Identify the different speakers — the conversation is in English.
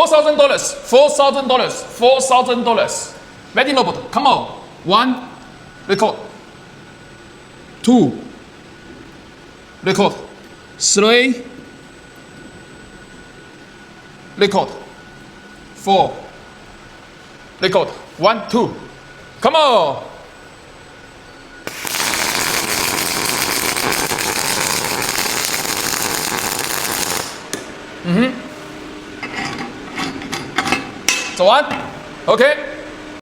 Speaker 1: $4,000. $4,000. $4,000. Welding robot. Come on. 1. Record. 2. Record. 3. Record. 4. Record. 1, 2. Come on. So 1. Okay.